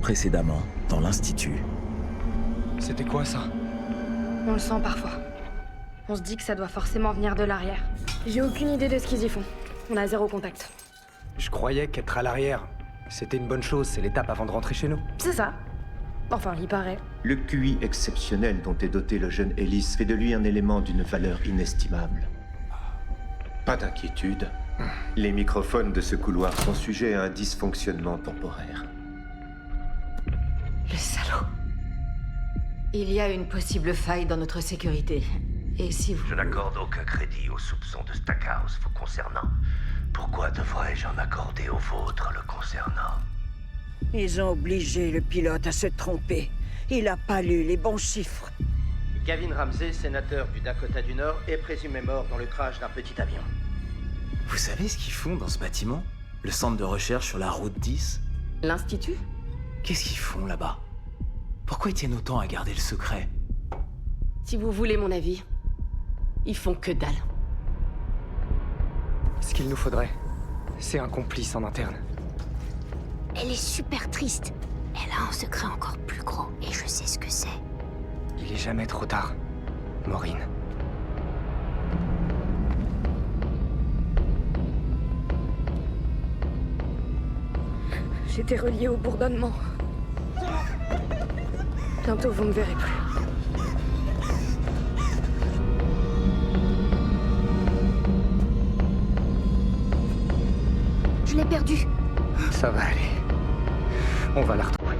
Précédemment, dans l'Institut. C'était quoi ça? On le sent parfois. On se dit que ça doit forcément venir de l'arrière. J'ai aucune idée de ce qu'ils y font. On a zéro contact. Je croyais qu'être à l'arrière, c'était une bonne chose, c'est l'étape avant de rentrer chez nous. C'est ça. Enfin, il paraît. Le QI exceptionnel dont est doté le jeune Ellis fait de lui un élément d'une valeur inestimable. Pas d'inquiétude. Les microphones de ce couloir sont sujets à un dysfonctionnement temporaire. Le salaud. Il y a une possible faille dans notre sécurité. Et si vous... Je n'accorde aucun crédit aux soupçons de Stackhouse vous concernant. Pourquoi devrais-je en accorder aux vôtres le concernant? Ils ont obligé le pilote à se tromper. Il a pas lu les bons chiffres. Gavin Ramsey, sénateur du Dakota du Nord, est présumé mort dans le crash d'un petit avion. Vous savez ce qu'ils font dans ce bâtiment? Le centre de recherche sur la route 10? L'Institut? Qu'est-ce qu'ils font là-bas? Pourquoi ils tiennent autant à garder le secret? Si vous voulez mon avis, ils font que dalle. Ce qu'il nous faudrait, c'est un complice en interne. Elle est super triste. Elle a un secret encore plus gros et je sais ce que c'est. Il est jamais trop tard, Maureen. J'étais reliée au bourdonnement. Bientôt, vous me verrez plus. Je l'ai perdue. Ça va aller. On va la retrouver.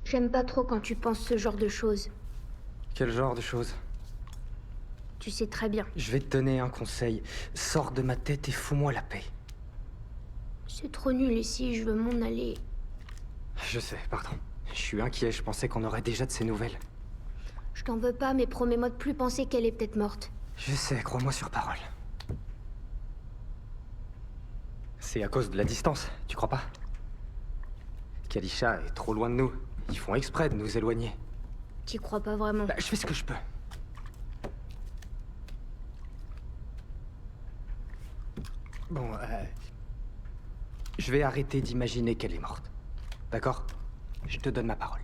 J'aime pas trop quand tu penses ce genre de choses. Quel genre de choses? Tu sais très bien. Je vais te donner un conseil. Sors de ma tête et fous-moi la paix. C'est trop nul ici, je veux m'en aller. Je sais, pardon. Je suis inquiet, je pensais qu'on aurait déjà de ses nouvelles. Je t'en veux pas, mais promets-moi de plus penser qu'elle est peut-être morte. Je sais, crois-moi sur parole. C'est à cause de la distance, tu crois pas? Kalisha est trop loin de nous. Ils font exprès de nous éloigner. T'y crois pas vraiment? Je fais ce que je peux. Bon, je vais arrêter d'imaginer qu'elle est morte. D'accord? Je te donne ma parole.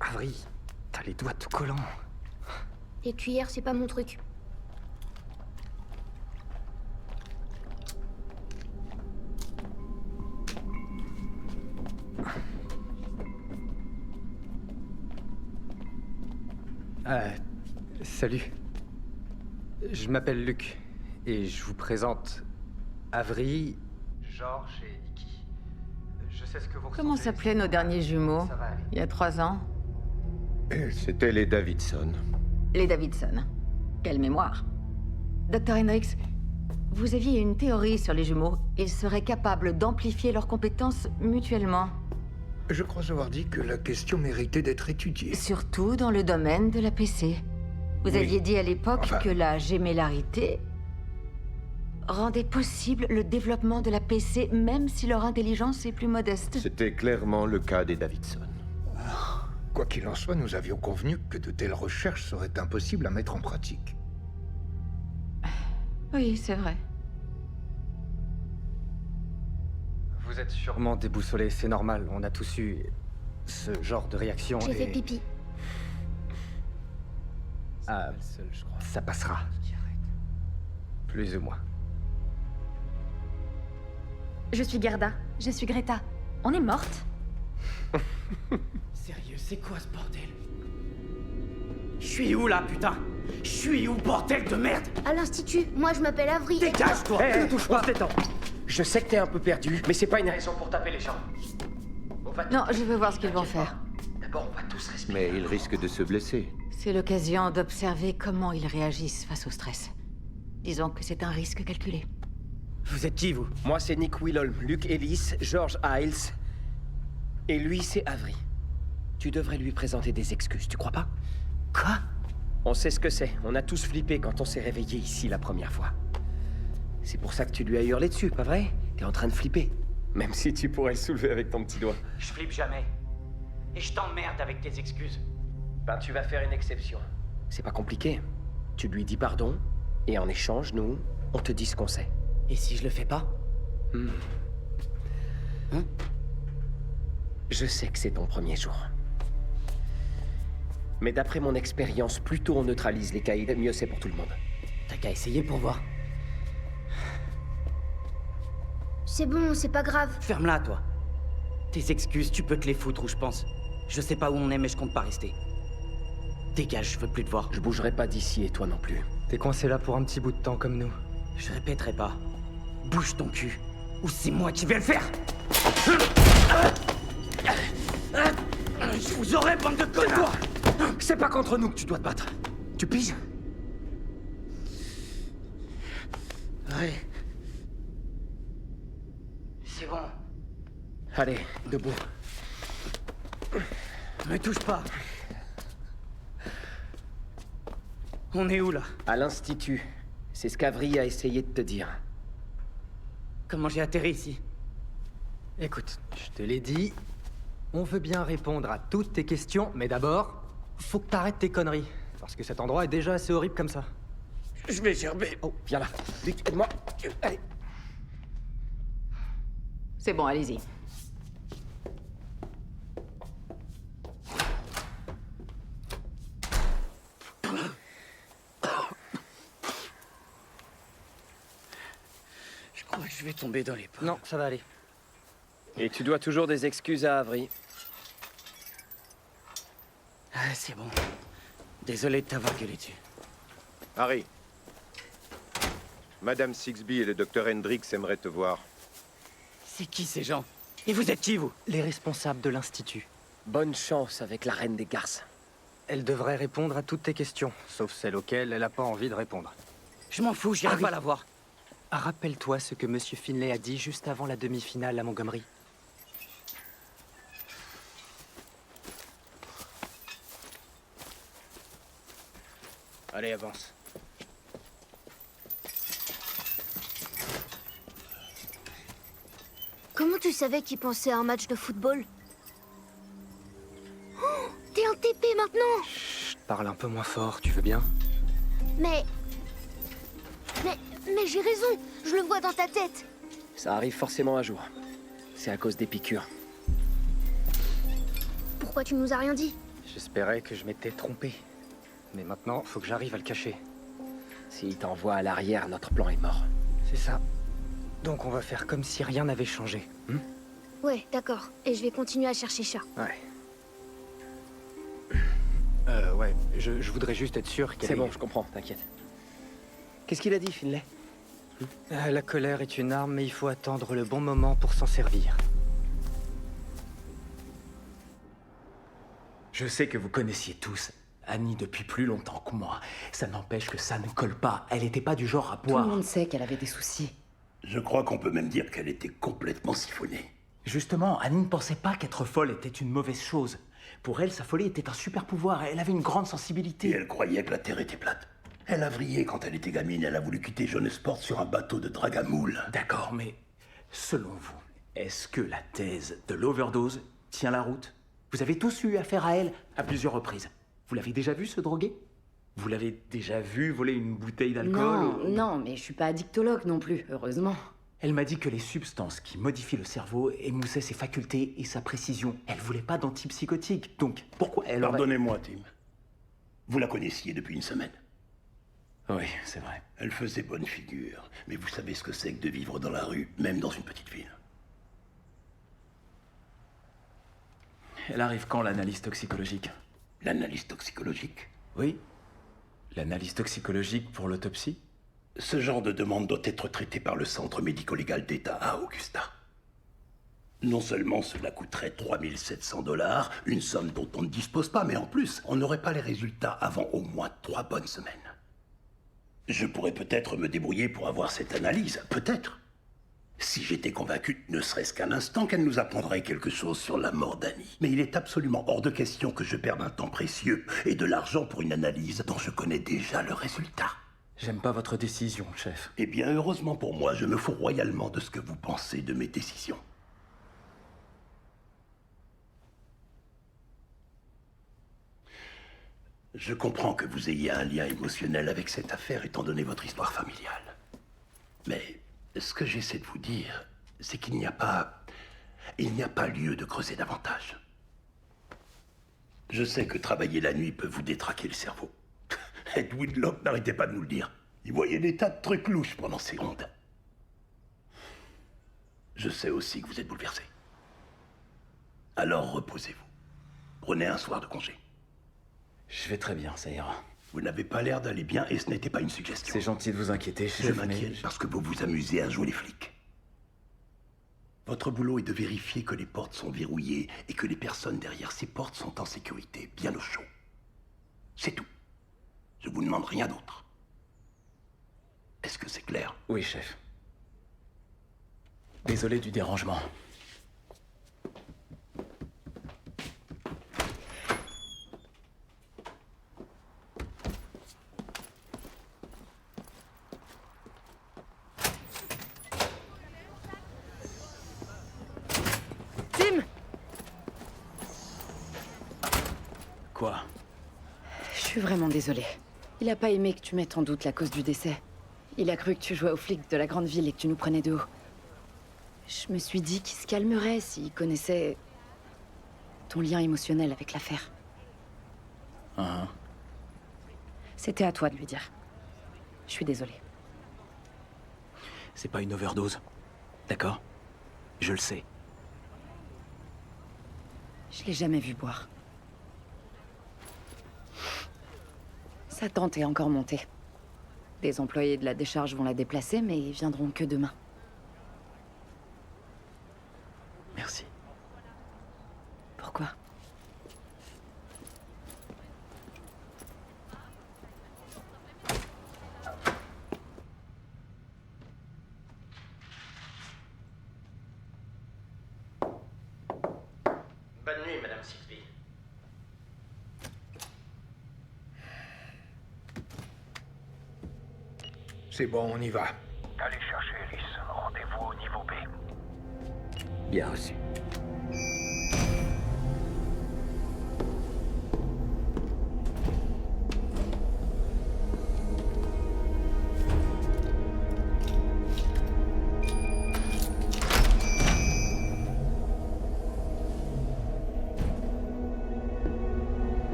Avery, t'as les doigts tout collants. Les cuillères, c'est pas mon truc. Salut. Je m'appelle Luc, et je vous présente Avery, George et Nikki. Je sais ce que vous Comment ressentez. s'appelaient nos derniers jumeaux, Ça va aller. il y a 3 ans? C'était les Davidson. Les Davidson. Quelle mémoire. Dr. Hendricks, Vous aviez une théorie sur les jumeaux. Ils seraient capables d'amplifier leurs compétences mutuellement. Je crois avoir dit que la question méritait d'être étudiée. Surtout dans le domaine de la PC. Vous aviez dit à l'époque que la gémellarité rendait possible le développement de la PC, même si leur intelligence est plus modeste. C'était clairement le cas des Davidson. Quoi qu'il en soit, nous avions convenu que de telles recherches seraient impossibles à mettre en pratique. Oui, c'est vrai. Vous êtes sûrement déboussolé, c'est normal. On a tous eu ce genre de réaction. J'ai fait pipi. Ah, ça passera. Plus ou moins. Je suis Gerda. Je suis Greta. On est mortes. Sérieux, c'est quoi ce bordel? Je suis où là, putain? Je suis où, bordel de merde? À l'institut, moi je m'appelle Avery. Dégage-toi! Hé, touche pas! Je sais que t'es un peu perdu, mais c'est pas une raison pour taper les gens. Non, je veux voir ce qu'ils vont faire. D'abord, on va tous respirer. Mais il risque de se blesser. C'est l'occasion d'observer comment ils réagissent face au stress. Disons que c'est un risque calculé. Vous êtes qui, vous? Moi, c'est Nick Willholm, Luke Ellis, George Hiles. Et lui, c'est Avery. Tu devrais lui présenter des excuses, tu crois pas? Quoi? On sait ce que c'est. On a tous flippé quand on s'est réveillé ici la première fois. C'est pour ça que tu lui as hurlé dessus, pas vrai? T'es en train de flipper. Même si tu pourrais le soulever avec ton petit doigt. Je flippe jamais. Et je t'emmerde avec tes excuses. Ben, tu vas faire une exception. C'est pas compliqué. Tu lui dis pardon, et en échange, nous, on te dit ce qu'on sait. Et si je le fais pas? Hein? Je sais que c'est ton premier jour. Mais d'après mon expérience, plus tôt on neutralise les caïds, mieux c'est pour tout le monde. T'as qu'à essayer pour voir. C'est bon, c'est pas grave. Ferme-la, toi. Tes excuses, tu peux te les foutre où je pense. Je sais pas où on est, mais je compte pas rester. Dégage, je veux plus te voir. Je bougerai pas d'ici et toi non plus. T'es coincé là pour un petit bout de temps comme nous. Je répéterai pas. Bouge ton cul, ou c'est moi qui vais le faire. Je vous aurai, bande de connards. C'est pas contre nous que tu dois te battre. Tu piges? Ouais. C'est bon. Allez, debout. Me touche pas. On est où, là? À l'institut. C'est ce qu'Avery a essayé de te dire. Comment j'ai atterri ici? Écoute, je te l'ai dit, on veut bien répondre à toutes tes questions, mais d'abord, faut que t'arrêtes tes conneries. Parce que cet endroit est déjà assez horrible comme ça. Je vais gerber. Oh, viens là. Luc, aide-moi. Allez. C'est bon, allez-y. Je crois que je vais tomber dans les pommes. Non, ça va aller. Et tu dois toujours des excuses à Avery. Ah, c'est bon. Désolé de t'avoir gueulé dessus. Harry. Madame Sixby et le docteur Hendricks aimeraient te voir. C'est qui ces gens? Et vous êtes qui, vous? Les responsables de l'Institut. Bonne chance avec la reine des garces. Elle devrait répondre à toutes tes questions, sauf celles auxquelles elle n'a pas envie de répondre. Je m'en fous, j'irai pas la voir. Rappelle-toi ce que Monsieur Finlay a dit juste avant la demi-finale à Montgomery. Allez, avance. Comment tu savais qu'il pensait à un match de football? Oh, t'es un TP maintenant! Chut, parle un peu moins fort, tu veux bien? Mais j'ai raison, je le vois dans ta tête. Ça arrive forcément un jour. C'est à cause des piqûres. Pourquoi tu nous as rien dit? J'espérais que je m'étais trompé. Mais maintenant, faut que j'arrive à le cacher. S'il t'envoie à l'arrière, notre plan est mort. C'est ça. Donc on va faire comme si rien n'avait changé. Ouais, d'accord. Et je vais continuer à chercher chat. Ouais. Ouais, je voudrais juste être sûr qu'elle C'est bon, je comprends, t'inquiète. Qu'est-ce qu'il a dit, Finlay? La colère est une arme, mais il faut attendre le bon moment pour s'en servir. Je sais que vous connaissiez tous Annie depuis plus longtemps que moi. Ça n'empêche que ça ne colle pas. Elle était pas du genre à boire. Tout le monde sait qu'elle avait des soucis. Je crois qu'on peut même dire qu'elle était complètement siphonnée. Justement, Annie ne pensait pas qu'être folle était une mauvaise chose. Pour elle, sa folie était un super pouvoir. Elle avait une grande sensibilité. Et elle croyait que la Terre était plate. Elle a vrillé quand elle était gamine. Elle a voulu quitter Jonessport sur un bateau de drague à moules. D'accord, mais selon vous, est-ce que la thèse de l'overdose tient la route? Vous avez tous eu affaire à elle à plusieurs reprises. Vous l'avez déjà vu se droguer? Vous l'avez déjà vu voler une bouteille d'alcool? Non, mais je suis pas addictologue non plus, heureusement. Elle m'a dit que les substances qui modifient le cerveau émoussaient ses facultés et sa précision. Elle voulait pas d'antipsychotique, donc pourquoi elle aurait... Pardonnez-moi, Tim. Vous la connaissiez depuis une semaine. Oui, c'est vrai. Elle faisait bonne figure, mais vous savez ce que c'est que de vivre dans la rue, même dans une petite ville. Elle arrive quand, l'analyse toxicologique? L'analyse toxicologique? Oui. L'analyse toxicologique pour l'autopsie? Ce genre de demande doit être traité par le Centre médico-légal d'État à Augusta. Non seulement cela coûterait 3700 $, une somme dont on ne dispose pas, mais en plus, on n'aurait pas les résultats avant au moins 3 bonnes semaines. Je pourrais peut-être me débrouiller pour avoir cette analyse, peut-être. Si j'étais convaincu, ne serait-ce qu'un instant, qu'elle nous apprendrait quelque chose sur la mort d'Annie. Mais il est absolument hors de question que je perde un temps précieux et de l'argent pour une analyse dont je connais déjà le résultat. J'aime pas votre décision, chef. Eh bien, heureusement pour moi, je me fous royalement de ce que vous pensez de mes décisions. Je comprends que vous ayez un lien émotionnel avec cette affaire étant donné votre histoire familiale. Mais ce que j'essaie de vous dire, c'est qu'il n'y a pas lieu de creuser davantage. Je sais que travailler la nuit peut vous détraquer le cerveau. Ed Whitlock n'arrêtait pas de nous le dire. Il voyait des tas de trucs louches pendant ces rondes. Je sais aussi que vous êtes bouleversé. Alors reposez-vous. Prenez un soir de congé. Je vais très bien, ça ira. Vous n'avez pas l'air d'aller bien et ce n'était pas une suggestion. C'est gentil de vous inquiéter, chef. Je m'inquiète parce que vous vous amusez à jouer les flics. Votre boulot est de vérifier que les portes sont verrouillées et que les personnes derrière ces portes sont en sécurité, bien au chaud. C'est tout. Je vous demande rien d'autre. Est-ce que c'est clair? Oui, chef. Désolé du dérangement. Tim! Quoi? Je suis vraiment désolée. Il a pas aimé que tu mettes en doute la cause du décès. Il a cru que tu jouais aux flics de la grande ville et que tu nous prenais de haut. Je me suis dit qu'il se calmerait s'il connaissait ton lien émotionnel avec l'affaire. C'était à toi de lui dire. Je suis désolée. C'est pas une overdose. D'accord? Je le sais. Je l'ai jamais vu boire. Sa tente est encore montée. Des employés de la décharge vont la déplacer, mais ils viendront que demain. Merci. Pourquoi? Bonne nuit, Madame Sylvie. C'est bon, on y va. Allez chercher Ellis. Rendez-vous au niveau B. Bien reçu.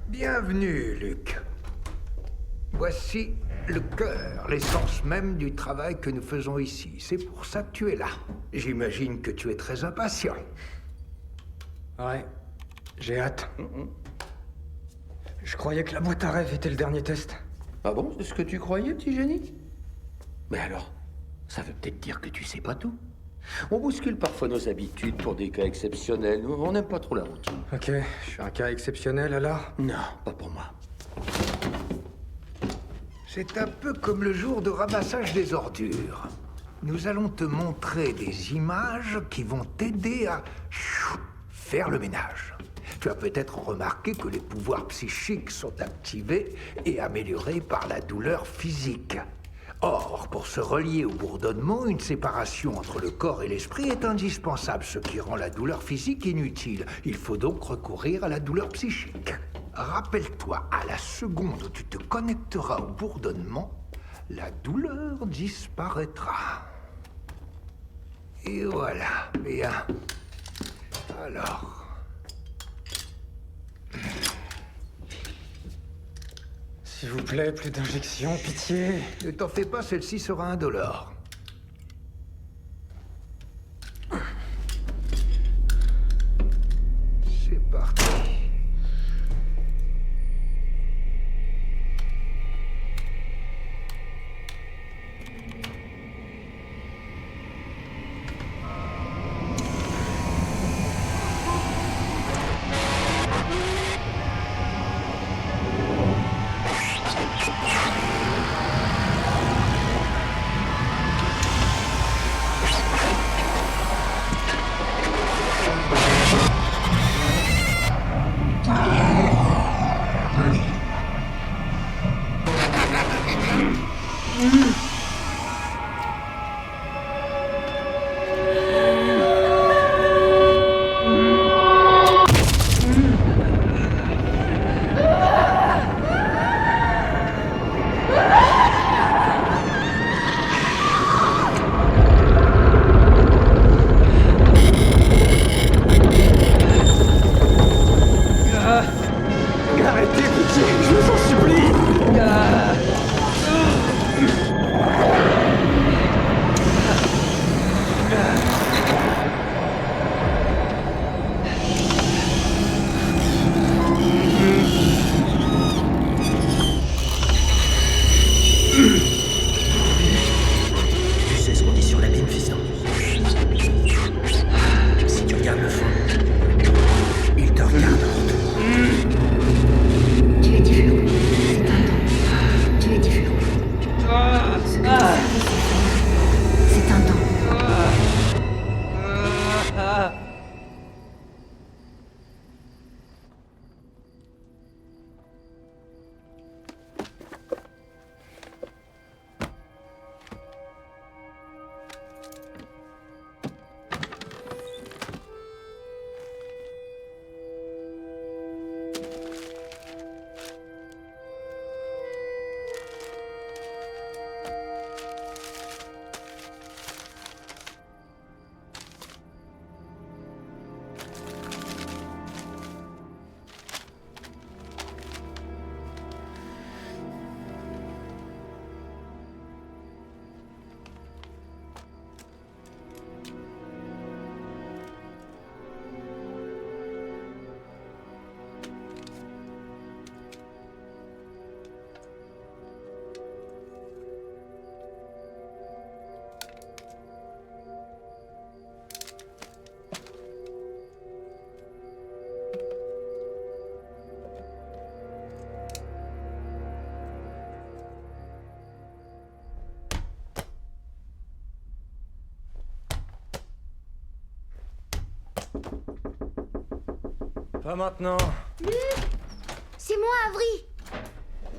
Bienvenue, Luc. Voici le cœur, l'essence même du travail que nous faisons ici. C'est pour ça que tu es là. J'imagine que tu es très impatient. Ouais, j'ai hâte. Je croyais que la boîte à rêve était le dernier test. Ah bon, c'est ce que tu croyais, petit génie? Mais alors, ça veut peut-être dire que tu sais pas tout. On bouscule parfois nos habitudes pour des cas exceptionnels. On n'aime pas trop la routine. Ok, je suis un cas exceptionnel alors? Non, pas pour moi. C'est un peu comme le jour de ramassage des ordures. Nous allons te montrer des images qui vont t'aider à faire le ménage. Tu as peut-être remarqué que les pouvoirs psychiques sont activés et améliorés par la douleur physique. Or, pour se relier au bourdonnement, une séparation entre le corps et l'esprit est indispensable, ce qui rend la douleur physique inutile. Il faut donc recourir à la douleur psychique. Rappelle-toi, à la seconde où tu te connecteras au bourdonnement, la douleur disparaîtra. Et voilà, bien. Alors... S'il vous plaît, plus d'injections, pitié. Ne t'en fais pas, celle-ci sera indolore. C'est parti. Arrêtez, pitié, je vous en supplie. Tu sais ce qu'on dit sur l'abîme, fiston. Si tu regardes le fond, il te regarde en retour. Tu es différent. C'est un don. Tu es différent. C'est un don. Pas maintenant. C'est moi, Avery.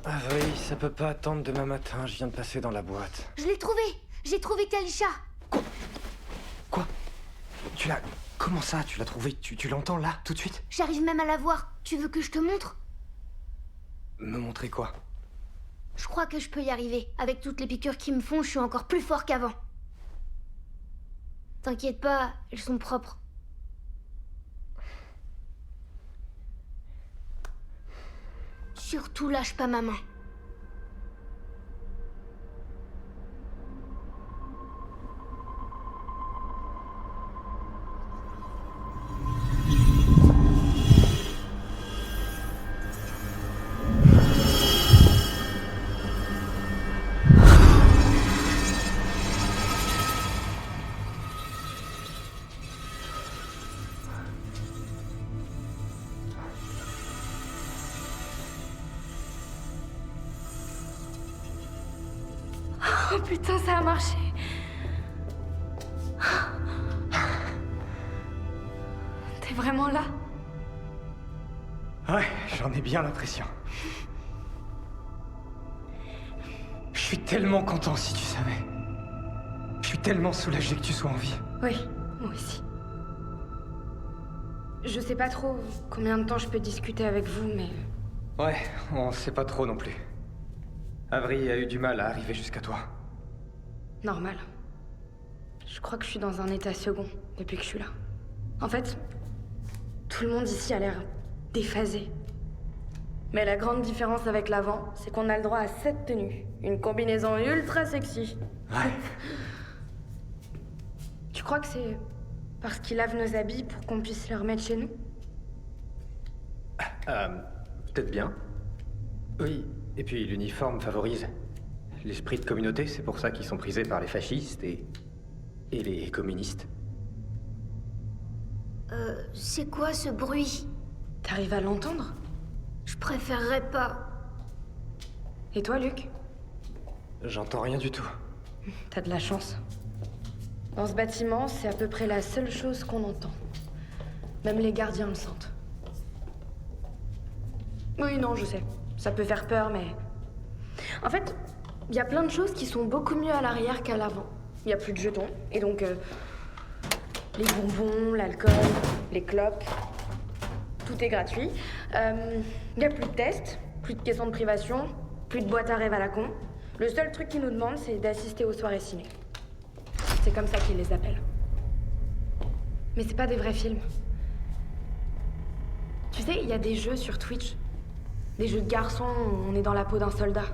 Avery, ça peut pas attendre demain matin, je viens de passer dans la boîte. Je l'ai trouvé. J'ai trouvé Kalisha. Quoi? Tu l'as... Comment ça, tu l'as trouvé? Tu l'entends là, tout de suite? J'arrive même à la voir. Tu veux que je te montre? Me montrer quoi? Je crois que je peux y arriver. Avec toutes les piqûres qui me font, je suis encore plus fort qu'avant. T'inquiète pas, elles sont propres. Surtout lâche pas ma main. Oh putain, ça a marché. T'es vraiment là? Ouais, j'en ai bien l'impression. Je suis tellement content si tu savais. Je suis tellement soulagé que tu sois en vie. Oui, moi aussi. Je sais pas trop combien de temps je peux discuter avec vous, mais... Ouais, on sait pas trop non plus. Avery a eu du mal à arriver jusqu'à toi. Normal. Je crois que je suis dans un état second depuis que je suis là. En fait, tout le monde ici a l'air déphasé. Mais la grande différence avec l'avant, c'est qu'on a le droit à 7 tenues. Une combinaison ultra sexy. Ouais. Tu crois que c'est parce qu'ils lavent nos habits pour qu'on puisse les remettre chez nous? Peut-être bien. Oui, et puis l'uniforme favorise l'esprit de communauté, c'est pour ça qu'ils sont prisés par les fascistes et les communistes. C'est quoi ce bruit? T'arrives à l'entendre? Je préférerais pas. Et toi, Luc? J'entends rien du tout. T'as de la chance. Dans ce bâtiment, c'est à peu près la seule chose qu'on entend. Même les gardiens le sentent. Oui, non, je sais. Ça peut faire peur, mais... En fait, il y a plein de choses qui sont beaucoup mieux à l'arrière qu'à l'avant. Il n'y a plus de jetons, et donc... les bonbons, l'alcool, les clopes... Tout est gratuit. Il n'y a plus de tests, plus de questions de privation, plus de boîtes à rêve à la con. Le seul truc qu'ils nous demandent, c'est d'assister aux soirées ciné. C'est comme ça qu'ils les appellent. Mais c'est pas des vrais films. Tu sais, il y a des jeux sur Twitch. Des jeux de garçons où on est dans la peau d'un soldat.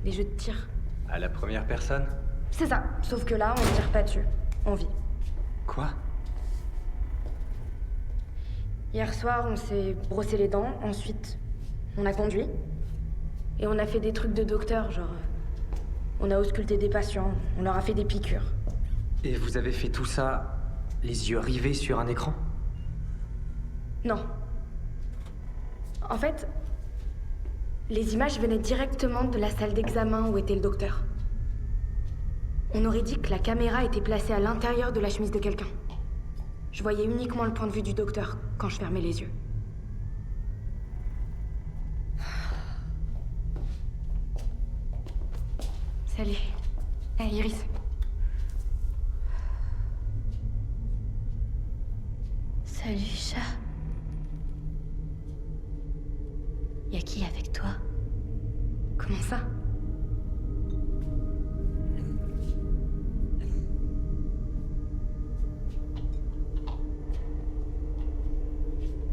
Des jeux de tir. À la première personne? C'est ça, sauf que là, on tire pas dessus. On vit. Quoi? Hier soir, on s'est brossé les dents, ensuite, on a conduit. Et on a fait des trucs de docteur, genre... On a ausculté des patients, on leur a fait des piqûres. Et vous avez fait tout ça, les yeux rivés sur un écran? Non. En fait, les images venaient directement de la salle d'examen où était le docteur. On aurait dit que la caméra était placée à l'intérieur de la chemise de quelqu'un. Je voyais uniquement le point de vue du docteur quand je fermais les yeux. Salut. Hey, Iris. Salut, chat. Y a qui avec toi? Comment ça?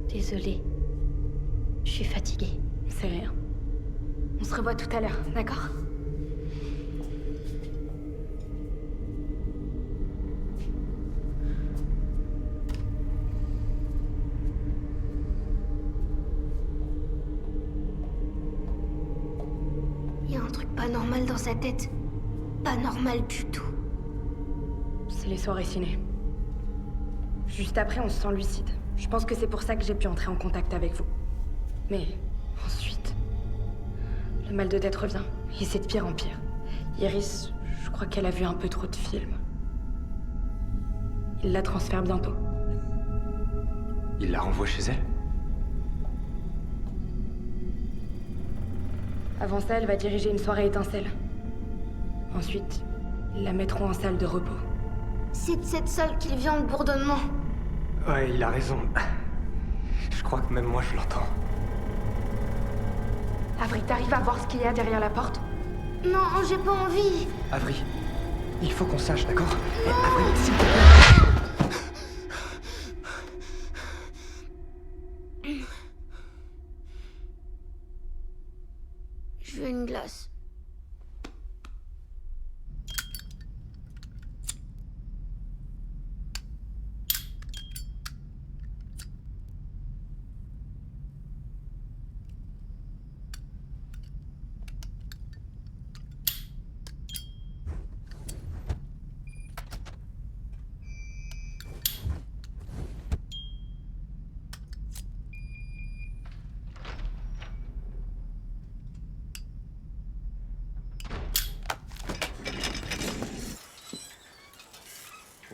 Désolée. Je suis fatiguée. C'est rien. On se revoit tout à l'heure, d'accord? Y a un truc pas normal dans sa tête. Pas normal du tout. C'est les soirées ciné. Juste après, on se sent lucide. Je pense que c'est pour ça que j'ai pu entrer en contact avec vous. Mais ensuite, le mal de tête revient. Et c'est de pire en pire. Iris, je crois qu'elle a vu un peu trop de films. Il la transfère bientôt. Il la renvoie chez elle? Avant ça, elle va diriger une soirée étincelle. Ensuite, ils la mettront en salle de repos. C'est de cette salle qu'il vient le bourdonnement. Ouais, il a raison. Je crois que même moi je l'entends. Avery, t'arrives à voir ce qu'il y a derrière la porte? Non, j'ai pas envie. Avery, il faut qu'on sache, d'accord? Non. Avery, s'il te plaît. Je veux une glace.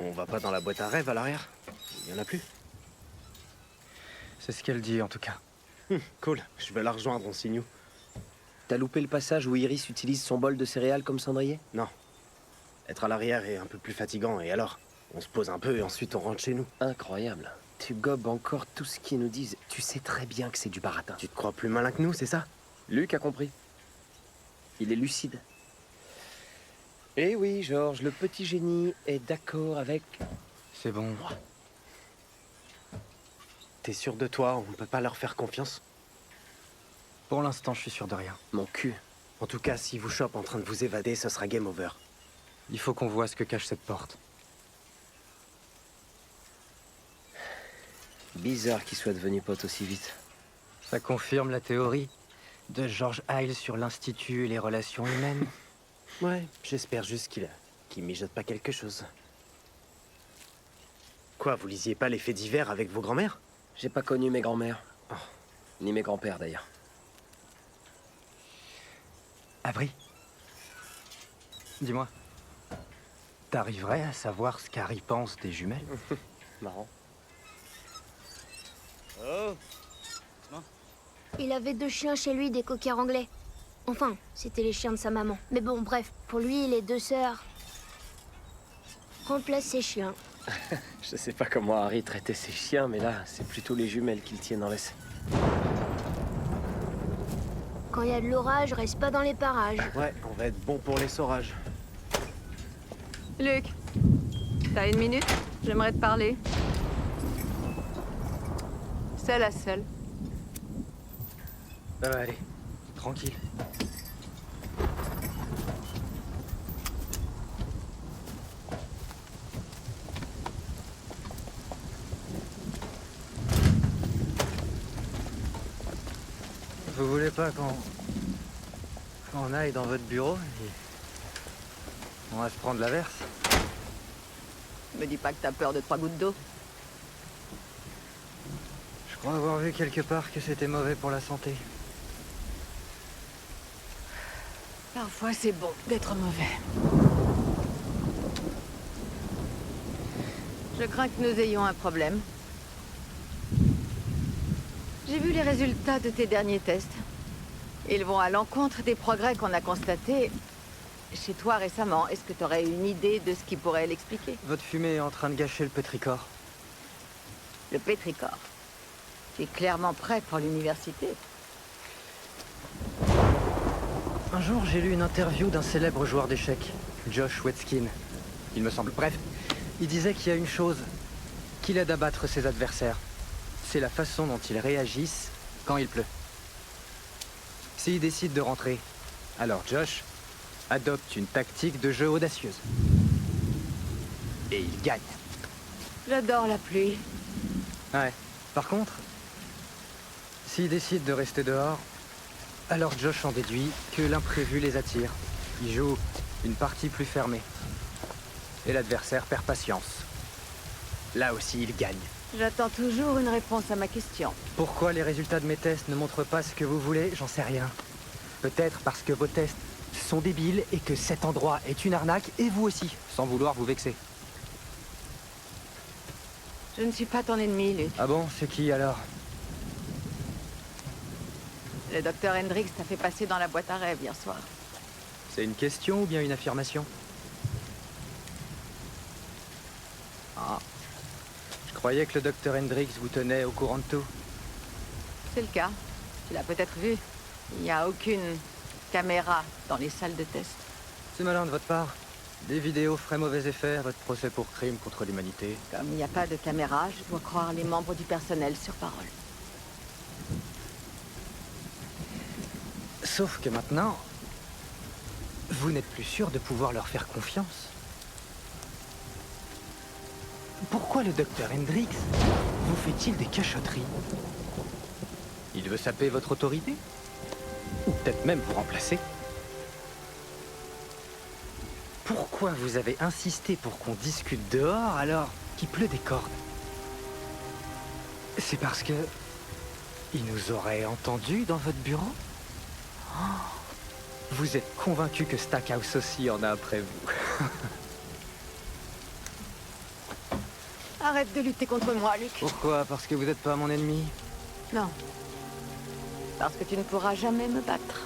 On va pas dans la boîte à rêve à l'arrière? Il y en a plus? C'est ce qu'elle dit, en tout cas. Cool, je vais la rejoindre, on signe où? T'as loupé le passage où Iris utilise son bol de céréales comme cendrier? Non. Être à l'arrière est un peu plus fatigant, et alors? On se pose un peu et ensuite on rentre chez nous. Incroyable. Tu gobes encore tout ce qu'ils nous disent. Tu sais très bien que c'est du baratin. Tu te crois plus malin que nous, c'est ça? Luc a compris. Il est lucide. Eh oui, Georges, le petit génie est d'accord avec... C'est bon. T'es sûr de toi? On peut pas leur faire confiance? Pour l'instant, je suis sûr de rien. Mon cul. En tout cas, si vous chopent en train de vous évader, ce sera game over. Il faut qu'on voit ce que cache cette porte. Bizarre qu'ils soient devenus potes aussi vite. Ça confirme la théorie de George Hiles sur l'Institut et les relations humaines. Ouais, j'espère juste qu'il mijote pas quelque chose. Quoi, vous lisiez pas les faits divers avec vos grands-mères? J'ai pas connu mes grands-mères. Oh. Ni mes grands-pères, d'ailleurs. Avery, dis-moi, t'arriverais à savoir ce qu'Harry pense des jumelles? Marrant. Oh. Il avait 2 chiens chez lui, des cockers anglais. Enfin, c'était les chiens de sa maman. Mais bon, bref, pour lui, les 2 sœurs remplacent ses chiens. Je sais pas comment Harry traitait ses chiens, mais là, c'est plutôt les jumelles qui le tiennent en laisse. Quand il y a de l'orage, reste pas dans les parages. Ouais, on va être bon pour les saurages. Luc, t'as 1 minute? J'aimerais te parler. Seule à seule. Allez, tranquille. Vous voulez pas qu'on aille dans votre bureau et on va se prendre l'averse? Me dis pas que t'as peur de 3 gouttes d'eau. Je crois avoir vu quelque part que c'était mauvais pour la santé. Parfois, c'est bon d'être mauvais. Je crains que nous ayons un problème. J'ai vu les résultats de tes derniers tests. Ils vont à l'encontre des progrès qu'on a constatés chez toi récemment. Est-ce que tu aurais une idée de ce qui pourrait l'expliquer? Votre fumée est en train de gâcher le pétrichor. Le pétrichor. Tu es clairement prêt pour l'université. Un jour, j'ai lu une interview d'un célèbre joueur d'échecs, Josh Waitzkin, il me semble. Bref, il disait qu'il y a une chose qui l'aide à battre ses adversaires. C'est la façon dont ils réagissent quand il pleut. S'il décide de rentrer, alors Josh adopte une tactique de jeu audacieuse. Et il gagne. J'adore la pluie. Ouais. Par contre, s'il décide de rester dehors, alors Josh en déduit que l'imprévu les attire. Il joue une partie plus fermée. Et l'adversaire perd patience. Là aussi, il gagne. J'attends toujours une réponse à ma question. Pourquoi les résultats de mes tests ne montrent pas ce que vous voulez? J'en sais rien. Peut-être parce que vos tests sont débiles et que cet endroit est une arnaque, et vous aussi, sans vouloir vous vexer. Je ne suis pas ton ennemi, Luc. Ah bon? C'est qui alors? Le docteur Hendrix t'a fait passer dans la boîte à rêve hier soir. C'est une question ou bien une affirmation? Ah. Je croyais que le docteur Hendrix vous tenait au courant de tout. C'est le cas. Tu l'as peut-être vu. Il n'y a aucune caméra dans les salles de test. C'est malin de votre part. Des vidéos feraient mauvais effet à votre procès pour crime contre l'humanité. Comme il n'y a pas de caméra, je dois croire les membres du personnel sur parole. Sauf que maintenant, vous n'êtes plus sûr de pouvoir leur faire confiance. Pourquoi le docteur Hendrix vous fait-il des cachotteries? Il veut saper votre autorité? Ou peut-être même vous remplacer? Pourquoi vous avez insisté pour qu'on discute dehors alors qu'il pleut des cordes? C'est parce que... il nous aurait entendus dans votre bureau? Oh, vous êtes convaincu que Stackhouse aussi en a après vous. Arrête de lutter contre moi, Luc. Pourquoi? Parce que vous n'êtes pas mon ennemi? Non. Parce que tu ne pourras jamais me battre.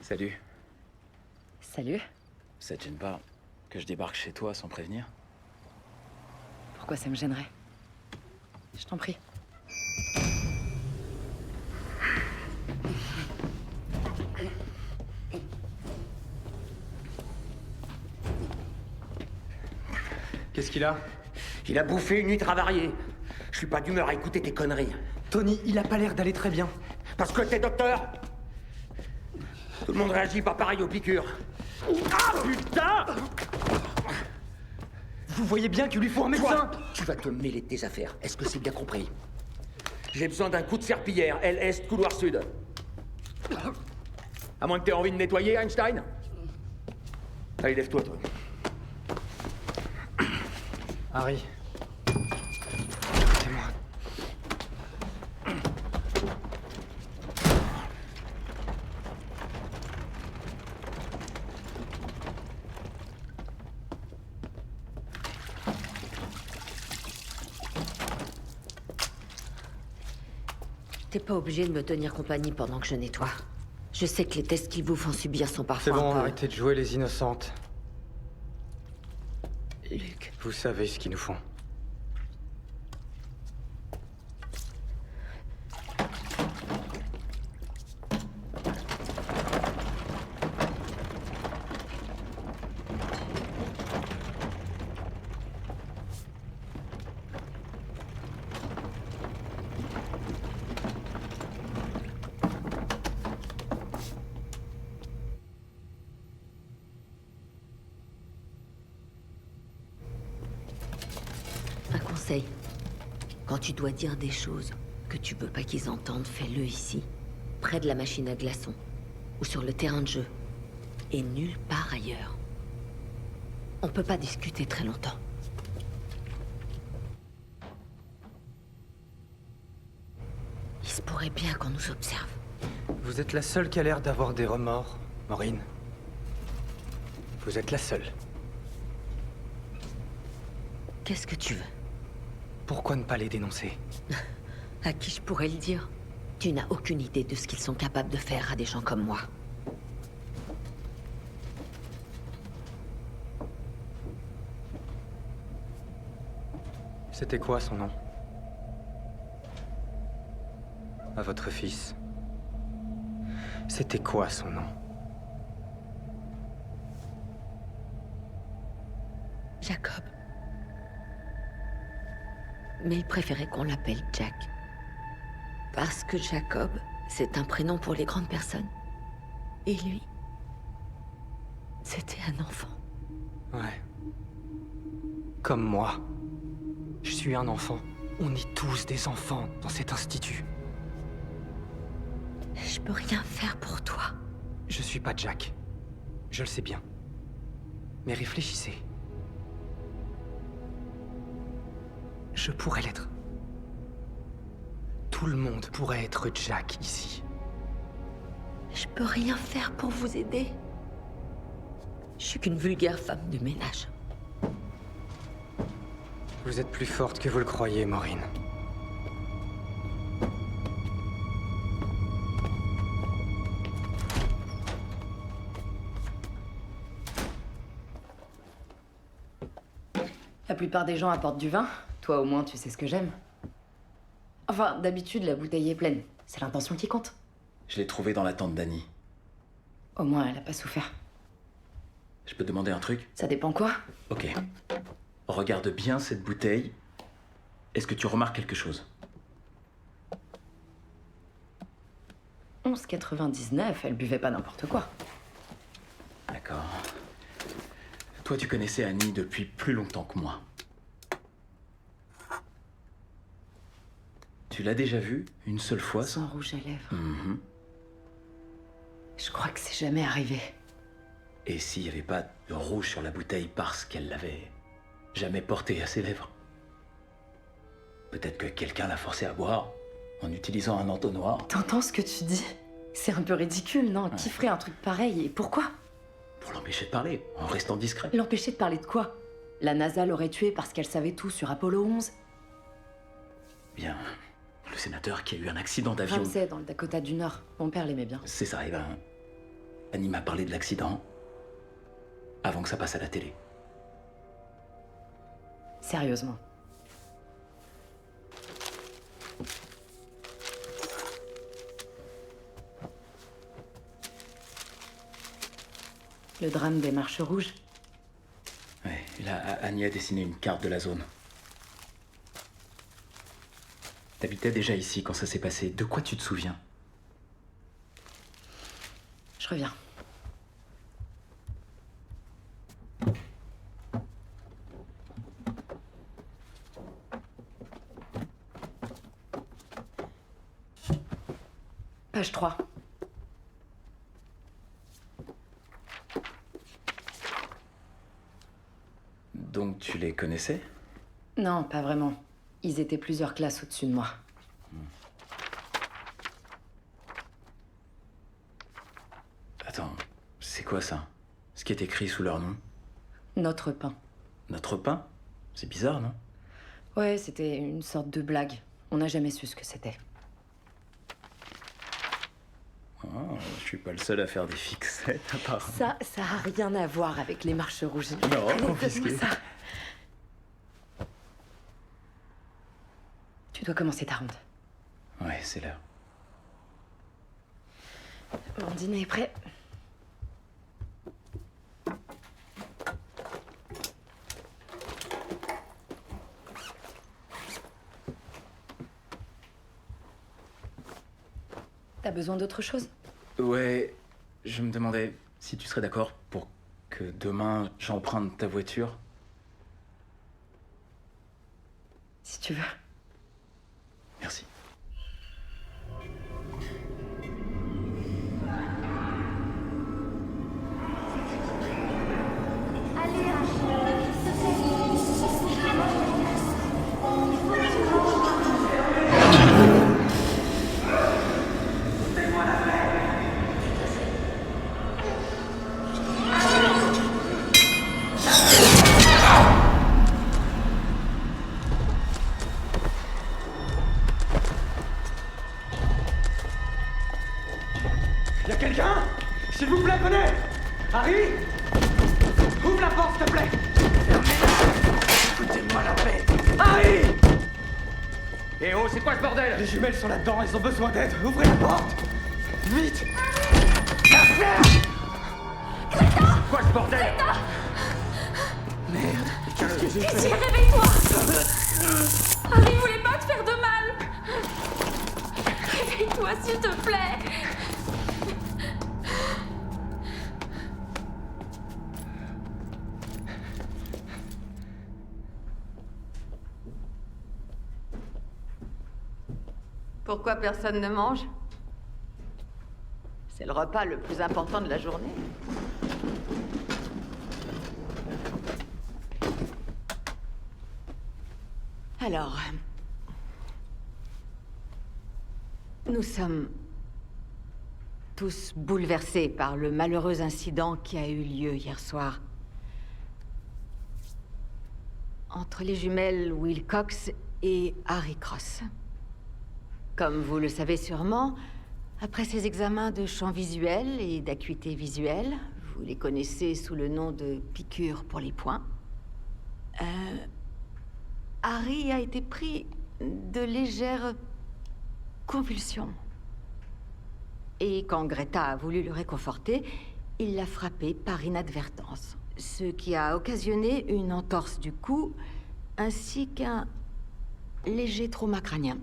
Salut. Salut. Ça te gêne pas que je débarque chez toi sans prévenir? Pourquoi ça me gênerait? Je t'en prie. Qu'est-ce qu'il a? Il a bouffé une huître avariée. Je suis pas d'humeur à écouter tes conneries. Tony, il a pas l'air d'aller très bien. Parce que t'es docteur? Tout le monde réagit pas pareil aux piqûres. Ah putain! Vous voyez bien qu'il lui faut un médecin. Toi, tu vas te mêler de tes affaires. Est-ce que c'est bien compris? J'ai besoin d'un coup de serpillière, aile est, couloir sud. À moins que t'aies envie de nettoyer, Einstein. Allez, lève-toi, toi. Harry. C'est moi. T'es pas obligé de me tenir compagnie pendant que je nettoie. Je sais que les tests qu'ils vous font subir sont parfois C'est bon, un peu... arrêtez de jouer les innocentes. Luc. Vous savez ce qu'ils nous font. Un conseil. Quand tu dois dire des choses que tu veux pas qu'ils entendent, fais-le ici. Près de la machine à glaçons. Ou sur le terrain de jeu. Et nulle part ailleurs. On peut pas discuter très longtemps. Il se pourrait bien qu'on nous observe. Vous êtes la seule qui a l'air d'avoir des remords, Maureen. Vous êtes la seule. Qu'est-ce que tu veux? Pourquoi ne pas les dénoncer? À qui je pourrais le dire? Tu n'as aucune idée de ce qu'ils sont capables de faire à des gens comme moi. C'était quoi son nom? À votre fils. C'était quoi son nom? Jacob. Mais il préférait qu'on l'appelle Jack. Parce que Jacob, c'est un prénom pour les grandes personnes. Et lui, c'était un enfant. Ouais. Comme moi. Je suis un enfant. On est tous des enfants dans cet institut. Je peux rien faire pour toi. Je suis pas Jack. Je le sais bien. Mais réfléchissez. Je pourrais l'être. Tout le monde pourrait être Jack ici. Je peux rien faire pour vous aider. Je suis qu'une vulgaire femme de ménage. Vous êtes plus forte que vous le croyez, Maureen. La plupart des gens apportent du vin. Toi, au moins, tu sais ce que j'aime. Enfin, d'habitude, la bouteille est pleine. C'est l'intention qui compte. Je l'ai trouvé dans la tente d'Annie. Au moins, elle a pas souffert. Je peux te demander un truc? Ça dépend quoi? Ok. Regarde bien cette bouteille. Est-ce que tu remarques quelque chose? 11,99, elle buvait pas n'importe quoi. D'accord. Toi, tu connaissais Annie depuis plus longtemps que moi. Tu l'as déjà vu une seule fois, ça? Son rouge à lèvres. Mhm. Je crois que c'est jamais arrivé. Et s'il n'y avait pas de rouge sur la bouteille parce qu'elle l'avait jamais porté à ses lèvres? Peut-être que quelqu'un l'a forcé à boire en utilisant un entonnoir. T'entends ce que tu dis? C'est un peu ridicule, non? Qui ferait un truc pareil et pourquoi? Pour l'empêcher de parler, en restant discret. L'empêcher de parler de quoi? La NASA l'aurait tué parce qu'elle savait tout sur Apollo 11. Bien. Le sénateur qui a eu un accident d'avion. Ramsay, dans le Dakota du Nord. Mon père l'aimait bien. C'est ça, et ben... Annie m'a parlé de l'accident avant que ça passe à la télé. Sérieusement. Le drame des Marches Rouges. Ouais, et là, Annie a dessiné une carte de la zone. T'habitais déjà ici quand ça s'est passé. De quoi tu te souviens? Je reviens. Page 3. Donc tu les connaissais? Non, pas vraiment. Ils étaient plusieurs classes au-dessus de moi. Attends, c'est quoi ça? Ce qui est écrit sous leur nom? Notre pain. Notre pain? C'est bizarre, non? Ouais, c'était une sorte de blague. On n'a jamais su ce que c'était. Oh, je suis pas le seul à faire des fixettes, apparemment. Ça a rien à voir avec les Marches Rouges. Non, Allez, confisqué. donne-moi ça. Tu dois commencer ta ronde. Ouais, c'est l'heure. Mon dîner est prêt. T'as besoin d'autre chose? Ouais, je me demandais si tu serais d'accord pour que demain j'emprunte ta voiture. Si tu veux. Merci. Y'a quelqu'un? S'il vous plaît, venez! Harry? Ouvre la porte, s'il te plaît! Foutez-moi la paix! Harry! Eh oh, c'est quoi ce bordel? Les jumelles sont là-dedans, elles ont besoin d'aide. Ouvrez la porte! Vite! La ferme! C'est quoi ce bordel? Merde, qu'est-ce que j'ai fait? Ici, réveille-toi! Harry voulait pas te faire de mal! Réveille-toi, s'il te plaît! Pourquoi personne ne mange? C'est le repas le plus important de la journée. Alors, nous sommes tous bouleversés par le malheureux incident qui a eu lieu hier soir entre les jumelles Will Cox et Harry Cross. Comme vous le savez sûrement, après ces examens de champ visuel et d'acuité visuelle, vous les connaissez sous le nom de piqûres pour les poings, Harry a été pris de légères convulsions. Et quand Greta a voulu le réconforter, il l'a frappé par inadvertance, ce qui a occasionné une entorse du cou ainsi qu'un léger trauma crânien.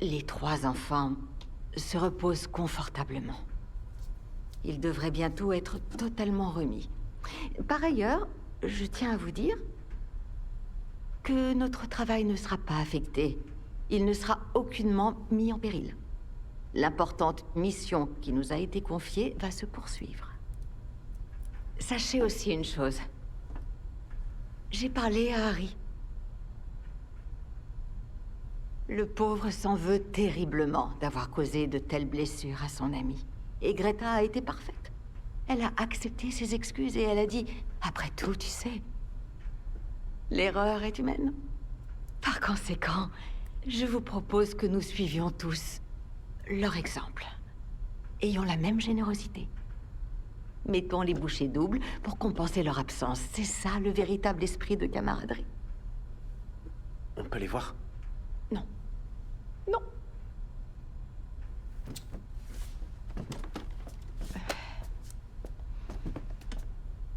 Les 3 enfants se reposent confortablement. Ils devraient bientôt être totalement remis. Par ailleurs, je tiens à vous dire que notre travail ne sera pas affecté. Il ne sera aucunement mis en péril. L'importante mission qui nous a été confiée va se poursuivre. Sachez aussi une chose. J'ai parlé à Harry. Le pauvre s'en veut terriblement d'avoir causé de telles blessures à son ami. Et Greta a été parfaite. Elle a accepté ses excuses et elle a dit « Après tout, tu sais, l'erreur est humaine. » Par conséquent, je vous propose que nous suivions tous leur exemple. Ayons la même générosité. Mettons les bouchées doubles pour compenser leur absence. C'est ça le véritable esprit de camaraderie. On peut les voir? Non. Non.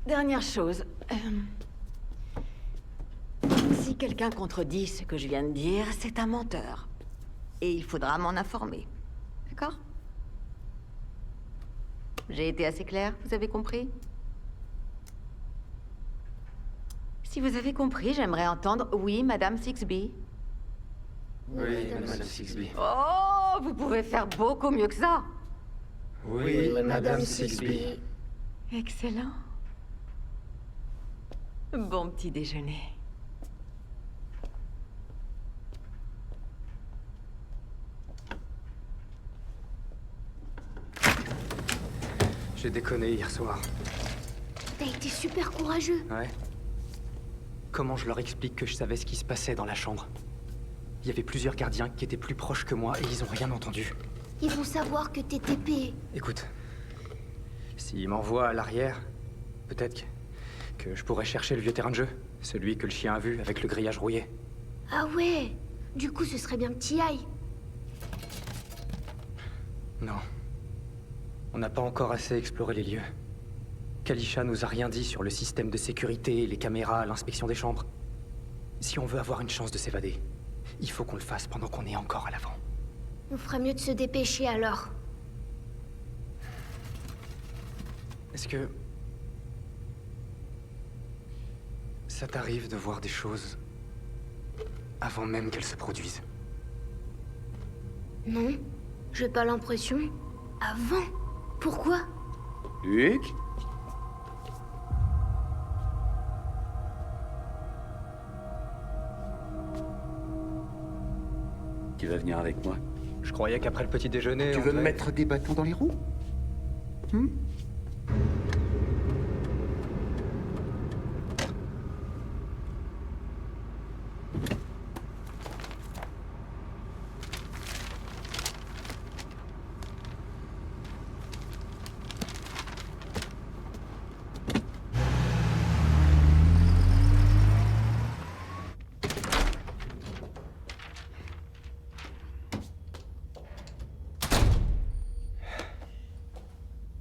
Dernière chose. Si quelqu'un contredit ce que je viens de dire, c'est un menteur. Et il faudra m'en informer. D'accord? J'ai été assez claire, vous avez compris? Si vous avez compris, j'aimerais entendre « Oui, Madame Sixby ». Oui, Madame Sixby. Oh, vous pouvez faire beaucoup mieux que ça. Oui, Madame Sixby. Excellent. Bon petit déjeuner. J'ai déconné hier soir. T'as été super courageux. Ouais. Comment je leur explique que je savais ce qui se passait dans la chambre? Il y avait plusieurs gardiens qui étaient plus proches que moi et ils ont rien entendu. Ils vont savoir que t'es TP. Écoute, s'ils m'envoient à l'arrière, peut-être que je pourrais chercher le vieux terrain de jeu. Celui que le chien a vu avec le grillage rouillé. Ah ouais. Du coup, ce serait bien que t'y ailles. Non. On n'a pas encore assez exploré les lieux. Kalisha nous a rien dit sur le système de sécurité, les caméras, l'inspection des chambres. Si on veut avoir une chance de s'évader, il faut qu'on le fasse pendant qu'on est encore à l'avant. On fera mieux de se dépêcher alors. Est-ce que... ça t'arrive de voir des choses avant même qu'elles se produisent? Non, j'ai pas l'impression. Avant? Pourquoi? Luc? Tu vas venir avec moi? Je croyais qu'après le petit déjeuner... Tu on veux me devait- mettre des bâtons dans les roues?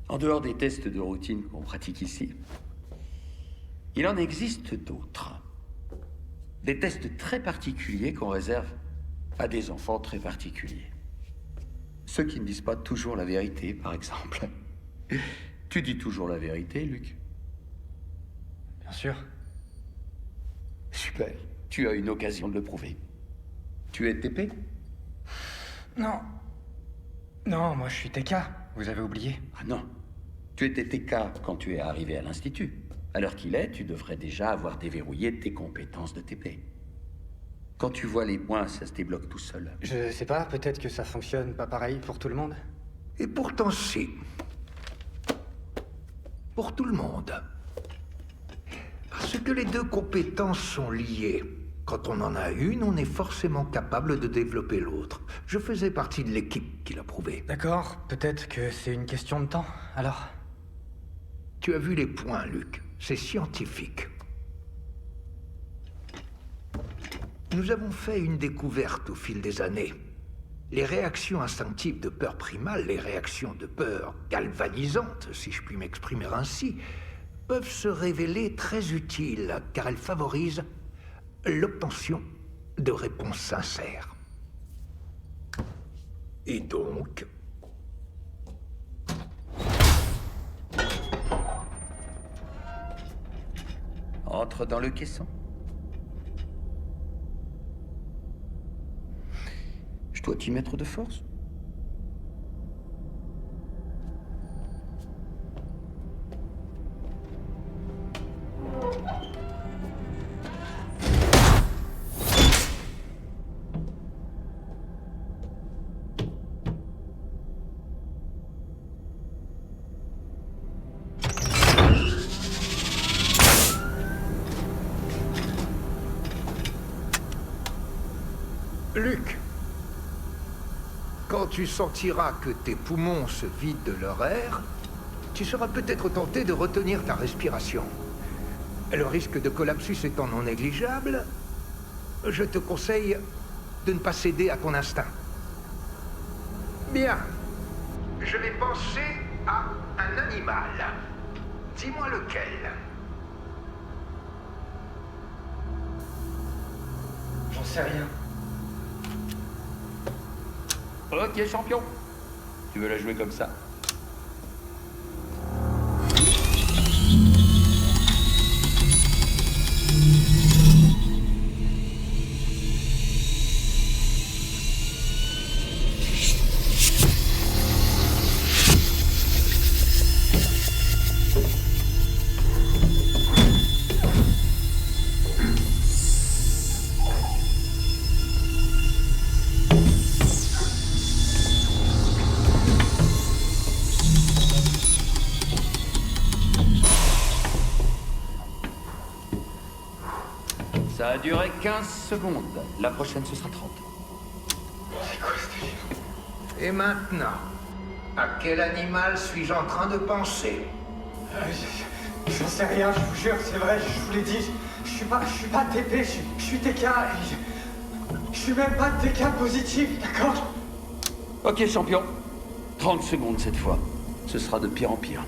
En dehors des tests de routine qu'on pratique ici, il en existe d'autres. Des tests très particuliers qu'on réserve à des enfants très particuliers. Ceux qui ne disent pas toujours la vérité, par exemple. Tu dis toujours la vérité, Luc? Bien sûr. Super. Tu as une occasion de le prouver. Tu es TP? Non. Non, moi je suis TK. Vous avez oublié? Ah non. Tu étais TK quand tu es arrivé à l'Institut. À l'heure qu'il est, tu devrais déjà avoir déverrouillé tes compétences de TP. Quand tu vois les points, ça se débloque tout seul. Je sais pas, peut-être que ça fonctionne pas pareil pour tout le monde. Et pourtant si. Pour tout le monde. Parce que les deux compétences sont liées. Quand on en a une, on est forcément capable de développer l'autre. Je faisais partie de l'équipe qui l'a prouvé. D'accord, peut-être que c'est une question de temps, alors. Tu as vu les points, Luc. C'est scientifique. Nous avons fait une découverte au fil des années. Les réactions instinctives de peur primale, les réactions de peur galvanisantes, si je puis m'exprimer ainsi, peuvent se révéler très utiles, car elles favorisent l'obtention de réponses sincères. Et donc... Entre dans le caisson. dois t'y mettre de force. Luc, quand tu sentiras que tes poumons se vident de leur air, tu seras peut-être tenté de retenir ta respiration. Le risque de collapsus étant non négligeable, je te conseille de ne pas céder à ton instinct. Bien. Je vais penser à un animal. Dis-moi lequel. J'en sais rien. Ok, champion. Tu veux la jouer comme ça? Ça a duré 15 secondes. La prochaine, ce sera 30. C'est quoi ce délire? Et maintenant, à quel animal suis-je en train de penser? J'en sais rien, je vous jure, c'est vrai, je vous l'ai dit. Je suis pas TP, je suis TK. Je suis même pas TK positif, d'accord? Ok, champion. 30 secondes cette fois. Ce sera de pire en pire.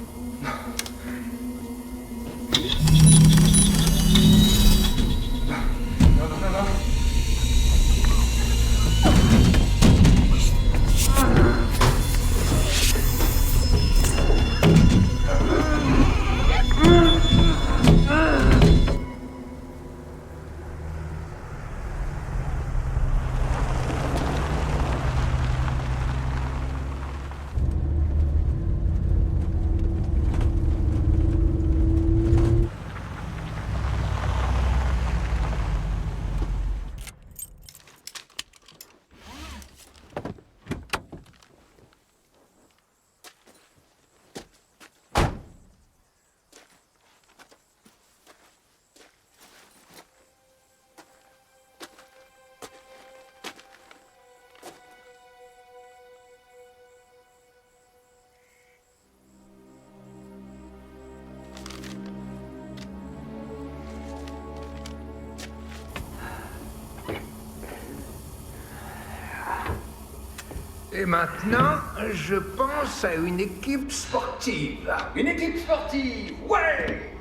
Et maintenant, je pense à une équipe sportive. Une équipe sportive? Ouais!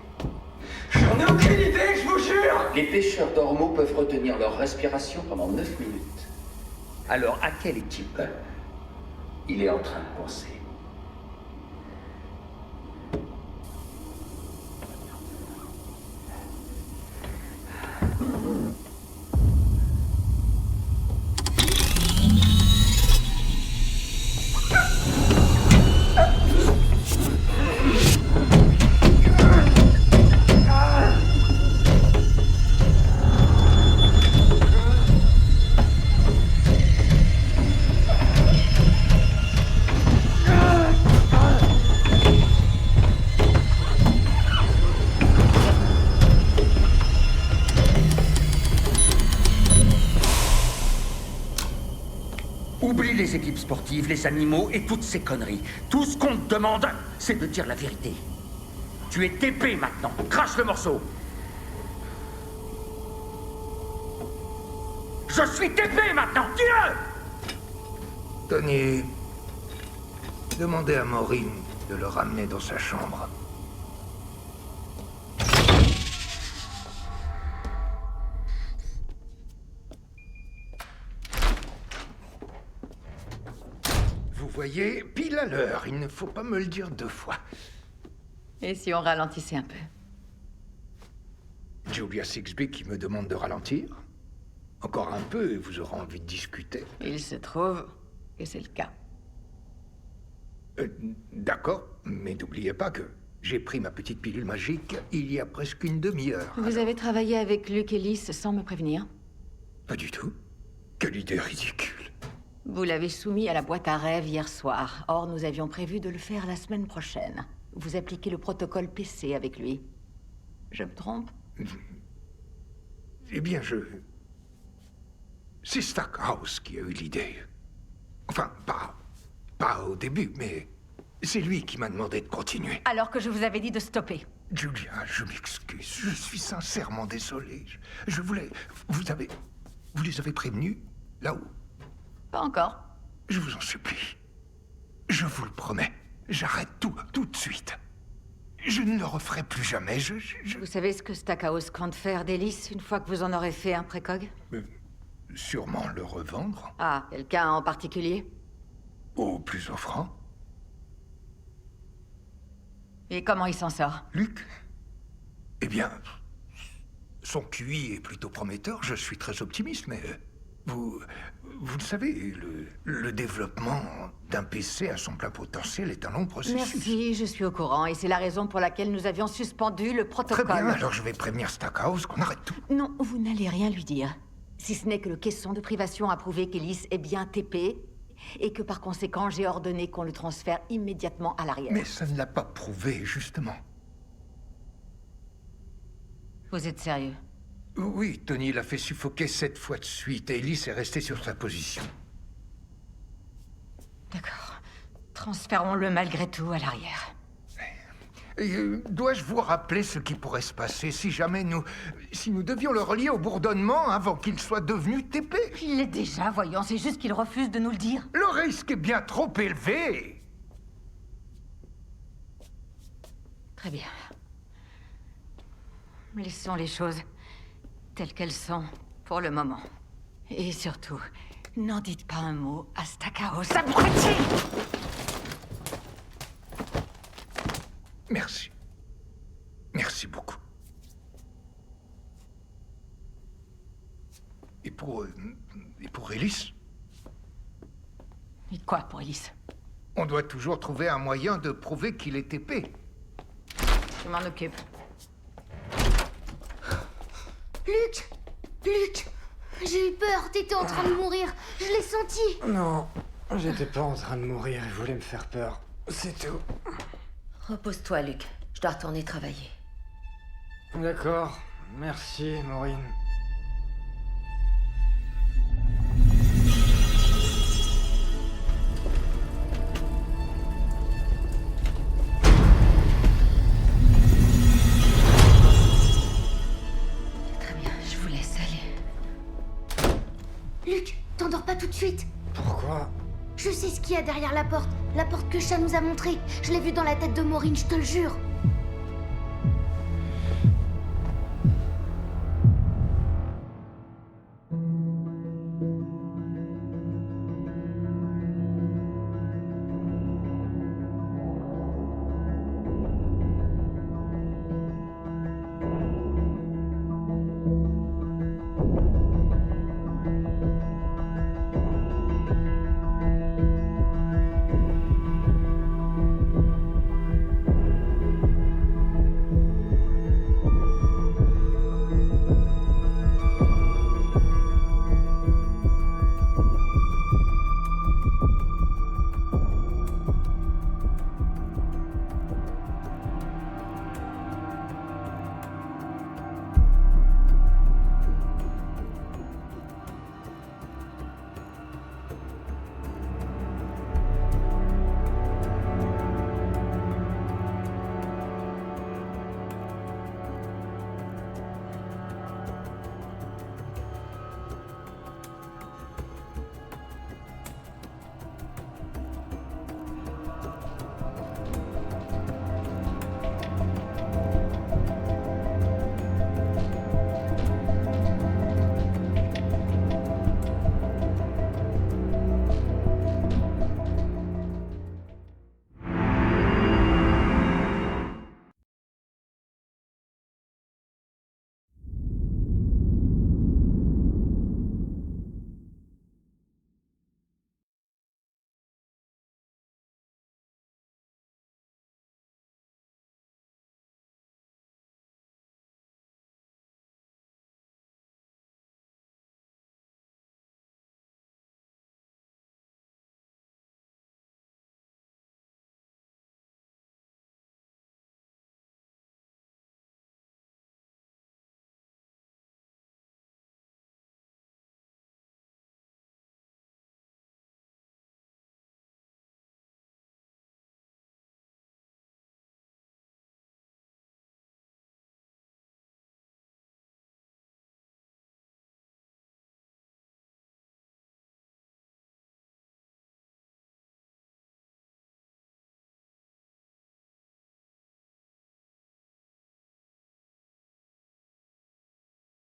J'en ai aucune idée, je vous jure! Les pêcheurs d'ormeaux peuvent retenir leur respiration pendant 9 minutes. Alors, à quelle équipe il est en train de penser? Oublie les équipes sportives, les animaux et toutes ces conneries. Tout ce qu'on te demande, c'est de dire la vérité. Tu es TP maintenant. Crache le morceau. Je suis TP maintenant. Dis-le! Tony, demandez à Maureen de le ramener dans sa chambre. Vous voyez, pile à l'heure, il ne faut pas me le dire 2 fois. Et si on ralentissait un peu? Julia Sixby qui me demande de ralentir? Encore un peu et vous aurez envie de discuter. Il se trouve que c'est le cas. D'accord, mais n'oubliez pas que j'ai pris ma petite pilule magique il y a presque une demi-heure. Vous avez travaillé avec Luke Ellis sans me prévenir? Pas du tout. Quelle idée ridicule. Vous l'avez soumis à la boîte à rêves hier soir. Or, nous avions prévu de le faire la semaine prochaine. Vous appliquez le protocole PC avec lui. Je me trompe? Eh bien, c'est Stackhouse qui a eu l'idée. Enfin, pas au début, mais c'est lui qui m'a demandé de continuer. Alors que je vous avais dit de stopper. Julia, je m'excuse. Je suis sincèrement désolé. Je voulais... Vous les avez prévenus, là où... Pas encore. Je vous en supplie. Je vous le promets. J'arrête tout de suite. Je ne le referai plus jamais. Vous savez ce que Stackhouse compte faire d'Ellis une fois que vous en aurez fait un précog? Sûrement le revendre. Ah, quelqu'un en particulier? Au plus offrant. Et comment il s'en sort? Luc? Eh bien, son QI est plutôt prometteur. Je suis très optimiste, mais... Vous le savez, le développement d'un PC à son plein potentiel est un long processus. Merci, je suis au courant, et c'est la raison pour laquelle nous avions suspendu le protocole. Très bien, alors je vais prévenir Stackhouse qu'on arrête tout. Non, vous n'allez rien lui dire. Si ce n'est que le caisson de privation a prouvé qu'Ellis est bien TP, et que par conséquent, j'ai ordonné qu'on le transfère immédiatement à l'arrière. Mais ça ne l'a pas prouvé, justement. Vous êtes sérieux? Oui, Tony l'a fait suffoquer 7 fois de suite, et Ellis est resté sur sa position. D'accord. Transférons-le malgré tout à l'arrière. Dois-je vous rappeler ce qui pourrait se passer si jamais si nous devions le relier au bourdonnement avant qu'il soit devenu TP? Il l'est déjà, voyons, c'est juste qu'il refuse de nous le dire. Le risque est bien trop élevé. Très bien. Laissons les choses telles qu'elles sont pour le moment. Et surtout, n'en dites pas un mot à Stackhouse, abruti! Merci. Merci beaucoup. Et pour Ellis? Et quoi pour Ellis? On doit toujours trouver un moyen de prouver qu'il est TP. Je m'en occupe. Luc, j'ai eu peur, t'étais en train de mourir, je l'ai senti. Non, j'étais pas en train de mourir, il voulait me faire peur. C'est tout. Repose-toi, Luc. Je dois retourner travailler. D'accord. Merci, Maureen. Très bien, je vous laisse aller. Luc, t'endors pas tout de suite. Pourquoi? Je sais ce qu'il y a derrière la porte que Chat nous a montré. Je l'ai vu dans la tête de Maureen, je te le jure.